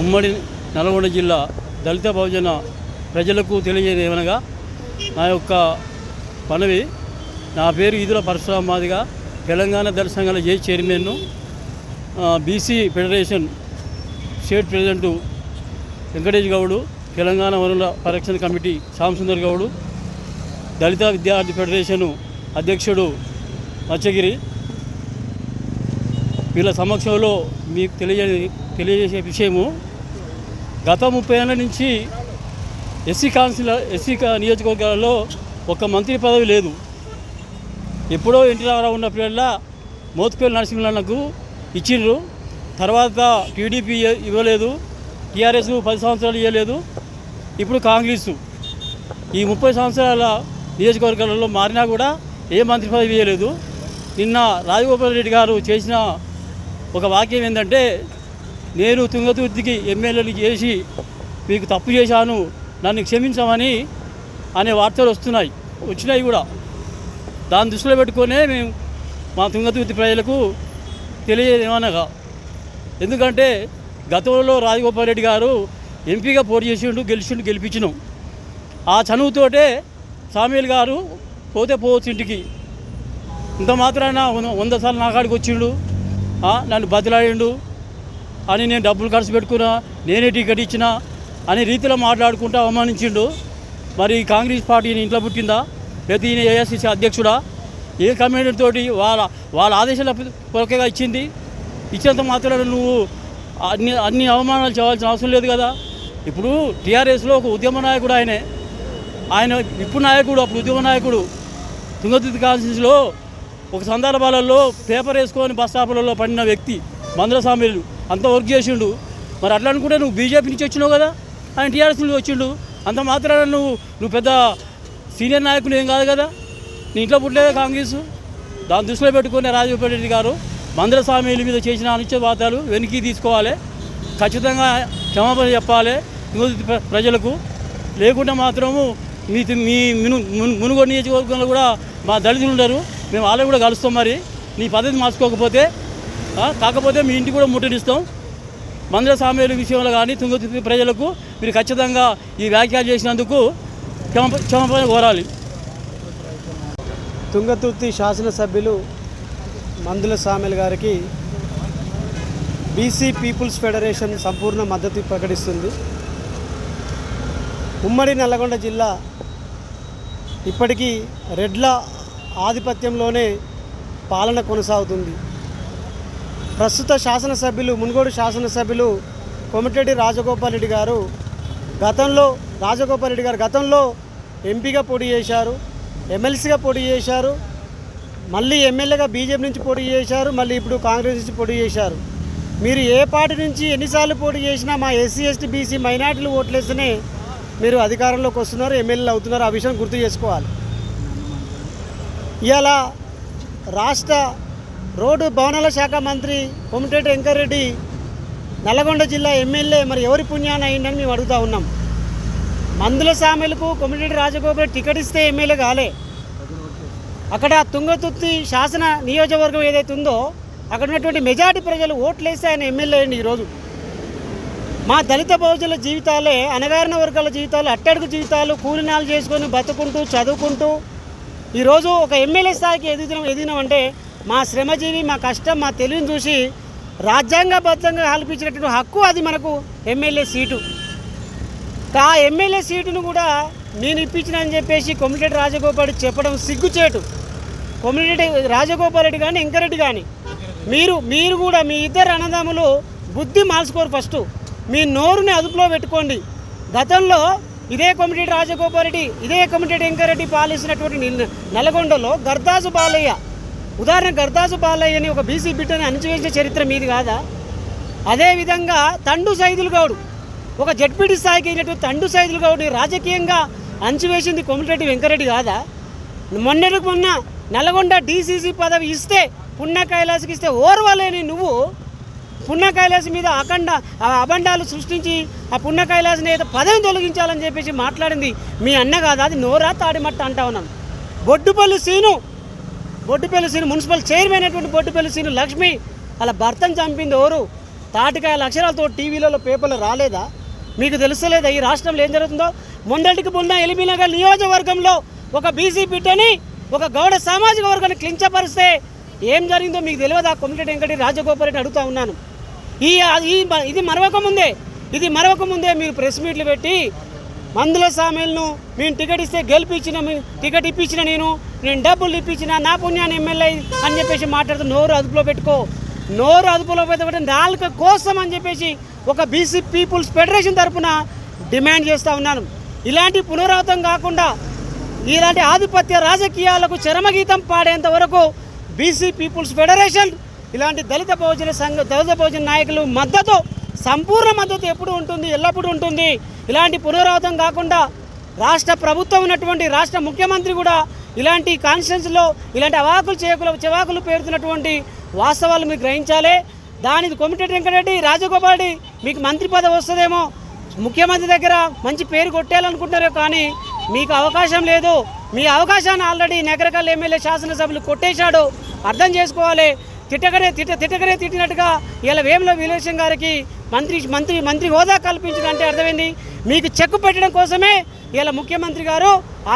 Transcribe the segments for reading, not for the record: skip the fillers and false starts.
ఉమ్మడి నల్గొండ జిల్లా దళిత బహుజన ప్రజలకు తెలియజేది ఏమనగా నా యొక్క పదవి, నా పేరు ఈదుల పరశురామ మాదిగా, తెలంగాణ దళిత సంఘాల జై చైర్మన్ను, BC federation state president Venkatesh Goud, Telangana వనరుల పరిరక్షణ కమిటీ శ్యామసుందర్ గౌడు, దళిత విద్యార్థి ఫెడరేషను అధ్యక్షుడు మచ్చగిరి, వీళ్ళ సమక్షంలో మీకు తెలియజేసే విషయము, గత 30 ఏళ్ళ నుంచి ఎస్సీ నియోజకవర్గాలలో ఒక మంత్రి పదవి లేదు. ఎప్పుడో ఎన్టీ రామారావు ఉన్నప్పుడల్లా మోత్పల్లి నరసింహన్నకు ఇచ్చిండ్రు. తర్వాత టీడీపీ ఇవ్వలేదు, టీఆర్ఎస్ 10 సంవత్సరాలు ఇవ్వలేదు, ఇప్పుడు కాంగ్రెస్ ఈ 30 సంవత్సరాల నియోజకవర్గాలలో మారినా కూడా ఏ మంత్రి పదవి ఇవ్వలేదు. నిన్న రాజగోపాల్ రెడ్డి గారు చేసిన ఒక వాక్యం ఏంటంటే, నేను తుంగతుర్తికి ఎమ్మెల్యేలు చేసి మీకు తప్పు చేశాను, నన్ను క్షమించమని అనే వార్తలు వచ్చినాయి కూడా. దాన్ని దృష్టిలో పెట్టుకునే మేము మా తుంగతుర్తి ప్రజలకు తెలియజేయమనగా, ఎందుకంటే గతంలో రాజగోపాల్ రెడ్డి గారు ఎంపీగా పోటీ చేసిండు, గెలిపించినాం. ఆ చనువుతోటే సామీల్ గారు పోతే పోవచ్చు ఇంటికి, ఇంత మాత్రాన 100 సార్లు నా కాడికి వచ్చిండు, నన్ను బదిలాడిండు అని, నేను డబ్బులు ఖర్చు పెట్టుకున్నా, నేనే టికెట్ ఇచ్చినా అనే రీతిలో మాట్లాడుకుంటూ అవమానించిండు. మరి కాంగ్రెస్ పార్టీని ఇంట్లో పుట్టిందా, లేదా ఈయన ఏఐసిసి అధ్యక్షుడా? ఏ కమిటీ తోటి వాళ్ళ ఆదేశాల కొరకగా ఇచ్చినంత మాత్రాన నువ్వు అన్ని అవమానాలు చేయాల్సిన అవసరం లేదు కదా. ఇప్పుడు టీఆర్ఎస్లో ఒక ఉద్యమ నాయకుడు ఆయన ఇప్పుడు నాయకుడు, అప్పుడు ఉద్యమ నాయకుడు. తుంగతుర్తి కాన్స్టిట్యూన్సీలో ఒక సందర్భాలలో పేపర్ వేసుకొని బస్ స్టాపులలో పడిన వ్యక్తి మందుల సామీలు, అంత వర్క్ చేసిండు. మరి అట్లా అనుకుంటే నువ్వు బీజేపీ నుంచి వచ్చినావు కదా, ఆయన టీఆర్ఎస్ నుంచి వచ్చిండు. అంత మాత్రాన నువ్వు పెద్ద సీనియర్ నాయకులు ఏం కాదు కదా, నీ ఇంట్లో పుట్టలేదా కాంగ్రెస్? దాన్ని దృష్టిలో పెట్టుకునే రాజగోపాల్ రెడ్డి గారు మందుల సామీల మీద చేసిన అనుచితాలు వెనక్కి తీసుకోవాలి, ఖచ్చితంగా క్షమాపణ చెప్పాలి ప్రజలకు. లేకుండా మాత్రము మీ మునుగోడు నియోజకవర్గంలో కూడా మా దళితులు ఉండరు, మేము వాళ్ళని కూడా కలుస్తాం. మరి నీ పద్ధతి మార్చుకోకపోతే కాకపోతే మీ ఇంటికి కూడా ముట్టడిస్తాం. మందుల సామీల విషయంలో కానీ తుంగతుర్తి ప్రజలకు మీరు ఖచ్చితంగా ఈ వ్యాఖ్యలు చేసినందుకు క్షమాపణ కోరాలి. తుంగతుర్తి శాసనసభ్యులు మందుల సామీల్ గారికి బీసీ పీపుల్స్ ఫెడరేషన్ సంపూర్ణ మద్దతు ప్రకటిస్తుంది. ఉమ్మడి నల్లగొండ జిల్లా ఇప్పటికీ రెడ్ల ఆధిపత్యంలోనే పాలన కొనసాగుతుంది. ప్రస్తుత శాసనసభ్యులు, మునుగోడు శాసనసభ్యులు కోమటిరెడ్డి రాజగోపాల్ రెడ్డి గారు గతంలో ఎంపీగా పోటీ చేశారు, ఎమ్మెల్సీగా పోటీ చేశారు, మళ్ళీ ఎమ్మెల్యేగా బీజేపీ నుంచి పోటీ చేశారు, మళ్ళీ ఇప్పుడు కాంగ్రెస్ నుంచి పోటీ చేశారు. మీరు ఏ పార్టీ నుంచి ఎన్నిసార్లు పోటీ చేసినా మా ఎస్సీ ఎస్టీ బీసీ మైనార్టీలు ఓట్లేస్తేనే మీరు అధికారంలోకి వస్తున్నారు, ఎమ్మెల్యేలు అవుతున్నారు. ఆ విషయం గుర్తు చేసుకోవాలి. ఇవాళ రాష్ట్ర రోడ్డు భవనాల శాఖ మంత్రి కోమటిరెడ్డి వెంకటరెడ్డి నల్గొండ జిల్లా ఎమ్మెల్యే మరి ఎవరి పుణ్యాన అయిందని మేము అడుగుతూ ఉన్నాం. మందుల సామీలకు కోమటిరెడ్డి రాజగోపాల్ టికెట్ ఇస్తే ఎమ్మెల్యే కాలే. అక్కడ తుంగతుర్తి శాసన నియోజకవర్గం ఏదైతే ఉందో అక్కడ ఉన్నటువంటి మెజార్టీ ప్రజలు ఓట్లేస్తే ఆయన ఎమ్మెల్యే అయ్యింది. ఈరోజు మా దళిత బహుజనుల జీవితాలే, అణగారిన వర్గాల జీవితాలు, అట్టడుగు జీవితాలు, కూలినాలు చేసుకొని బతుకుంటూ చదువుకుంటూ ఈరోజు ఒక ఎమ్మెల్యే స్థాయికి ఎదిగినామంటే మా శ్రమజీవి, మా కష్టం, మా తెలివిని చూసి రాజ్యాంగబద్ధంగా కల్పించినటువంటి హక్కు అది మనకు ఎమ్మెల్యే సీటు. ఆ ఎమ్మెల్యే సీటును కూడా నేను ఇప్పించినని చెప్పేసి కోమటిరెడ్డి రాజగోపాల్ రెడ్డి చెప్పడం సిగ్గుచేటు. కోమటిరెడ్డి రాజగోపాల్ రెడ్డి కానీ వెంకరెడ్డి కానీ మీరు కూడా మీ ఇద్దరు అన్నదమ్ములు బుద్ధి మార్చుకోరు. ఫస్ట్ మీ నోరుని అదుపులో పెట్టుకోండి. గతంలో ఇదే కోమటిరెడ్డి రాజగోపాల్ రెడ్డి, ఇదే కోమటిరెడ్డి వెంకరెడ్డి పాలిస్తున్నటువంటి నల్గొండలో గర్దాసు బాలయ్య, ఉదాహరణ గర్దాసు బాలయ్యని ఒక బీసీ బిడ్డని అణచివేసిన చరిత్ర మీది కాదా? అదేవిధంగా తండు సైదులు గౌడు, ఒక జడ్పీటీ స్థాయికి అయినటువంటి తండు సైదులు గౌడ్ని రాజకీయంగా అణచివేసింది కోమటిరెడ్డి వెంకరెడ్డి కాదా? మొన్న నల్గొండ డీసీసీ పదవి ఇస్తే పుణ్య కైలాసకి ఇస్తే ఓర్వలేని నువ్వు పుణ్య కైలాసం మీద అబండాలు సృష్టించి ఆ పుణ్య కైలాసం ఏదో పదవిని తొలగించాలని చెప్పేసి మాట్లాడింది మీ అన్న కాదా? అది నోరా తాడిమట్ట అంటా ఉన్నాను. బొడ్డుపల్లి సీను మున్సిపల్ చైర్మన్ అయినటువంటి బొడ్డుపల్లి సీను లక్ష్మి అలా భర్తను చంపింది ఎవరు? తాటికాయల అక్షరాలతో టీవీలలో పేపర్లు రాలేదా? మీకు తెలుస్తలేదా ఈ రాష్ట్రంలో ఏం జరుగుతుందో? మొన్నటికి మొన్న ఎల్బీనగర్ నియోజకవర్గంలో ఒక బీసీ బిడ్డని ఒక గౌడ సామాజిక వర్గాన్ని క్లించపరిస్తే ఏం జరిగిందో మీకు తెలియదా? కొమిటెటి వెంకటి రాజగోపాల్ రెడ్డి అడుగుతా ఉన్నాను. ఇది మరవకముందే మీరు ప్రెస్ మీట్లు పెట్టి మందుల సామెలను మేము టికెట్ ఇస్తే టికెట్ ఇప్పించిన నేను డబ్బులు ఇప్పించిన నా పుణ్యాన్ని ఎమ్మెల్యే అని చెప్పేసి మాట్లాడుతూ నోరు అదుపులో పెట్టుకో. నోరు అదుపులో పెట్టుకుంటే నాలుక కోసం అని చెప్పేసి ఒక బీసీ పీపుల్స్ ఫెడరేషన్ తరఫున డిమాండ్ చేస్తూ ఉన్నాను. ఇలాంటి పునరావృతం కాకుండా ఇలాంటి ఆధిపత్య రాజకీయాలకు చరమగీతం పాడేంత వరకు బీసీ పీపుల్స్ ఫెడరేషన్ ఇలాంటి దళిత బహుజన నాయకులు మద్దతు, సంపూర్ణ మద్దతు ఎప్పుడు ఉంటుంది, ఎల్లప్పుడూ ఉంటుంది. ఇలాంటి పునరావృతం కాకుండా రాష్ట్ర ప్రభుత్వం ఉన్నటువంటి రాష్ట్ర ముఖ్యమంత్రి కూడా ఇలాంటి కాన్స్టిట్యున్సీలో ఇలాంటి చెవాకులు పేరుతున్నటువంటి వాస్తవాలు మీరు గ్రహించాలి. దానికి కొమిటెటి వెంకటరెడ్డి రాజగోపాల్ రెడ్డి మీకు మంత్రి పదవి వస్తుందేమో, ముఖ్యమంత్రి దగ్గర మంచి పేరు కొట్టేయాలనుకుంటున్నారో, కానీ మీకు అవకాశం లేదు. మీ అవకాశాన్ని ఆల్రెడీ నగరకల్ ఎమ్మెల్యే శాసనసభ్యులు కొట్టేశాడు. అర్థం చేసుకోవాలి. తిట్టినట్టుగా ఇలా వేముల వీరేశం గారికి మంత్రి హోదా కల్పించడంటే అర్థమైంది. మీకు చెక్కు పెట్టడం కోసమే ఇలా ముఖ్యమంత్రి గారు ఆ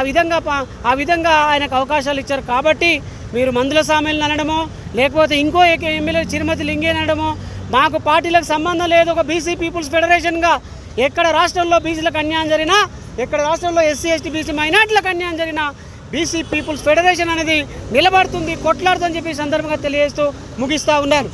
విధంగా ఆయనకు అవకాశాలు ఇచ్చారు. కాబట్టి మీరు మందుల సామెలను అనడమో లేకపోతే ఇంకో ఎమ్మెల్యే చిరుమతి లింగేని అనడమో మాకు పార్టీలకు సంబంధం లేదు. ఒక బీసీ పీపుల్స్ ఫెడరేషన్గా ఎక్కడ రాష్ట్రంలో బీసీలకు అన్యాయం జరిగినా, ఎక్కడ రాష్ట్రంలో ఎస్సీ ఎస్టీ బీసీ మైనార్టీలకు అన్యాయం జరిగినా బీసీ పీపుల్స్ ఫెడరేషన్ అనేది నిలబడుతుంది, కొట్లాడుతుందని చెప్పి సందర్భంగా తెలియజేస్తూ ముగిస్తూ ఉన్నారు.